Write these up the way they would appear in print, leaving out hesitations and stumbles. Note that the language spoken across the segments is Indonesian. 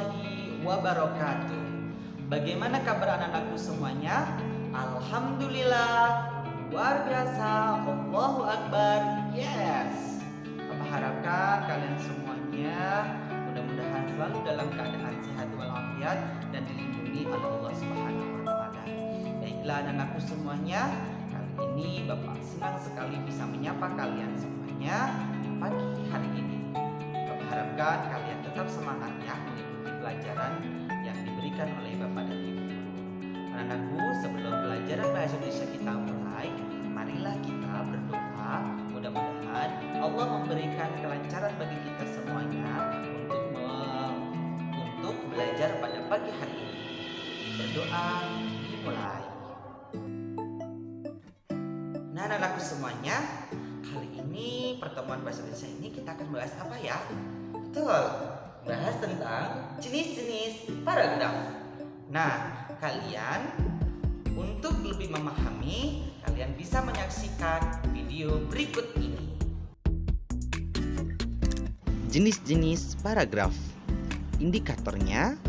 warahmatullahi wabarakatuh. Bagaimana kabar anak-anakku semuanya? Alhamdulillah, luar biasa, Allahu Akbar, yes. Papa harapkan kalian semuanya mudah-mudahan selalu dalam keadaan sehat walafiat dan dilindungi oleh Allah Subhanahu wa Ta'ala. Baiklah anak-anakku semuanya, kali ini Bapak senang sekali bisa menyapa kalian semuanya di pagi hari ini. Bapak harapkan kalian tetap semangat ya mengikuti pelajaran yang diberikan oleh Bapak dan Ibu guru. Anak-anakku, sebelum pelajaran bahasa Indonesia kita mulai, marilah kita berdoa. Mudah-mudahan Allah memberikan kelancaran bagi kita semuanya untuk belajar pada pagi hari ini. Berdoa dimulai. Nah, anak-anakku semuanya, kali ini pertemuan bahasa Indonesia ini kita akan bahas apa ya? Betul, bahas tentang jenis-jenis paragraf. Nah, kalian untuk lebih memahami, kalian bisa menyaksikan video berikut ini. Jenis-jenis paragraf. Indikatornya,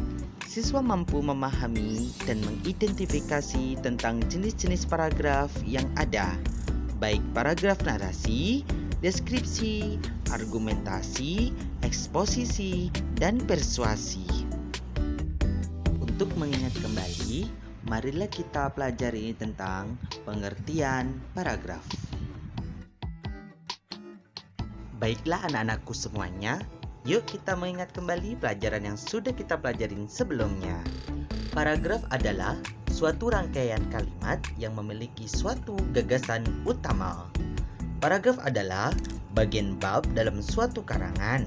siswa mampu memahami dan mengidentifikasi tentang jenis-jenis paragraf yang ada, baik paragraf narasi, deskripsi, argumentasi, eksposisi, dan persuasi. Untuk mengingat kembali, marilah kita pelajari tentang pengertian paragraf. Baiklah anak-anakku semuanya, yuk kita mengingat kembali pelajaran yang sudah kita pelajarin sebelumnya. Paragraf adalah suatu rangkaian kalimat yang memiliki suatu gagasan utama. Paragraf adalah bagian bab dalam suatu karangan.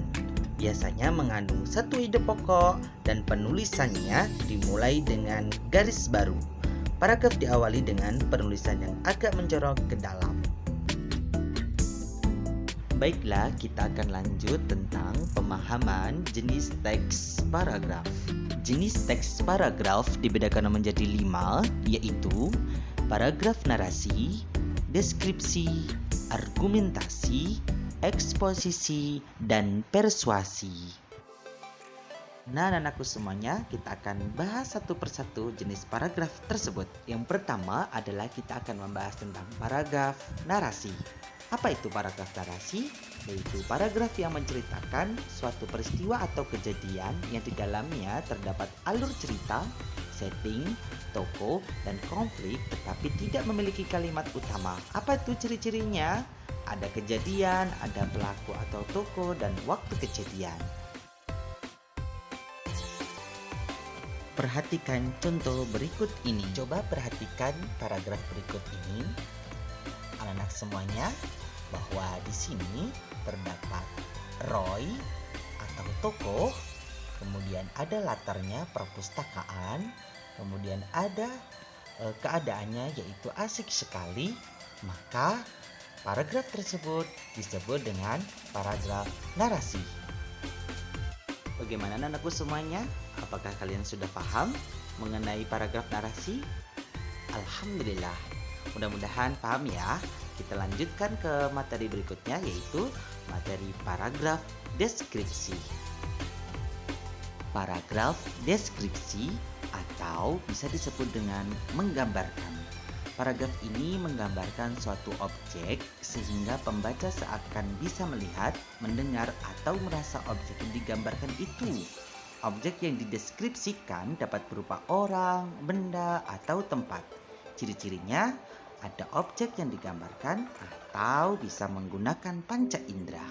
Biasanya mengandung satu ide pokok dan penulisannya dimulai dengan garis baru. Paragraf diawali dengan penulisan yang agak menjorok ke dalam. Baiklah, kita akan lanjut tentang pemahaman jenis teks paragraf. Jenis teks paragraf dibedakan menjadi 5, yaitu paragraf narasi, deskripsi, argumentasi, eksposisi, dan persuasi. Nah, anak-anakku semuanya, kita akan bahas satu persatu jenis paragraf tersebut. Yang pertama adalah kita akan membahas tentang paragraf narasi. Apa itu paragraf narasi? Yaitu paragraf yang menceritakan suatu peristiwa atau kejadian yang di dalamnya terdapat alur cerita, setting, tokoh, dan konflik tetapi tidak memiliki kalimat utama. Apa itu ciri-cirinya? Ada kejadian, ada pelaku atau tokoh, dan waktu kejadian. Perhatikan contoh berikut ini. Coba perhatikan paragraf berikut ini. Anak-anak semuanya, bahwa di sini terdapat Roy atau tokoh, kemudian ada latarnya perpustakaan, kemudian ada keadaannya yaitu asik sekali, maka paragraf tersebut disebut dengan paragraf narasi. Bagaimana anakku semuanya? Apakah kalian sudah paham mengenai paragraf narasi? Alhamdulillah. Mudah-mudahan paham ya. Kita lanjutkan ke materi berikutnya, yaitu materi paragraf deskripsi. Paragraf deskripsi atau bisa disebut dengan menggambarkan. Paragraf ini menggambarkan suatu objek sehingga pembaca seakan bisa melihat, mendengar, atau merasa objek yang digambarkan itu. Objek yang dideskripsikan dapat berupa orang, benda, atau tempat. Ciri-cirinya ada objek yang digambarkan atau bisa menggunakan panca indera.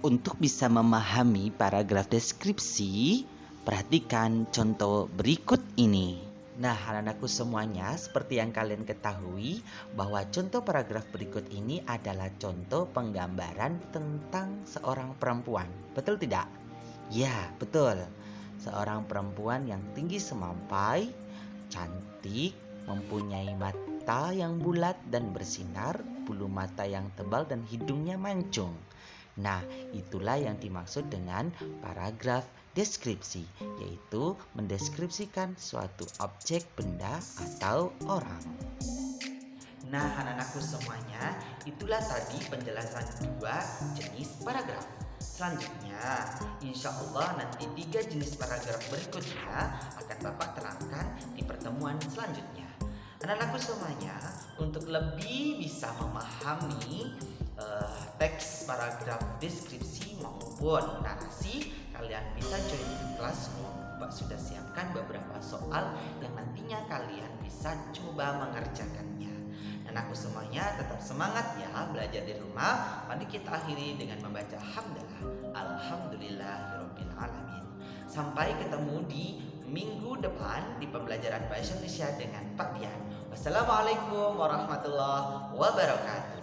Untuk bisa memahami paragraf deskripsi, perhatikan contoh berikut ini. Nah, anak-anakku semuanya, seperti yang kalian ketahui bahwa contoh paragraf berikut ini adalah contoh penggambaran tentang seorang perempuan. Betul tidak? Ya, betul. Seorang perempuan yang tinggi semampai, cantik, mempunyai mata yang bulat dan bersinar, bulu mata yang tebal dan hidungnya mancung. Nah, itulah yang dimaksud dengan paragraf deskripsi, yaitu mendeskripsikan suatu objek, benda, atau orang. Nah, anak-anakku semuanya, itulah tadi penjelasan dua jenis paragraf. Selanjutnya, insya Allah nanti 3 jenis paragraf berikutnya akan Bapak terangkan di pertemuan selanjutnya. Anak-anakku semuanya, untuk lebih bisa memahami teks paragraf deskripsi maupun narasi, kalian bisa join Classroom. Bapak sudah siapkan beberapa soal yang nantinya kalian bisa coba mengerjakannya. Anakku semuanya tetap semangat ya belajar di rumah. Mari kita akhiri dengan membaca hamdalah. Alhamdulillahirabbil alamin. Sampai ketemu di minggu depan di pembelajaran Bahasa Indonesia dengan Pak Dian. Wassalamualaikum warahmatullahi wabarakatuh.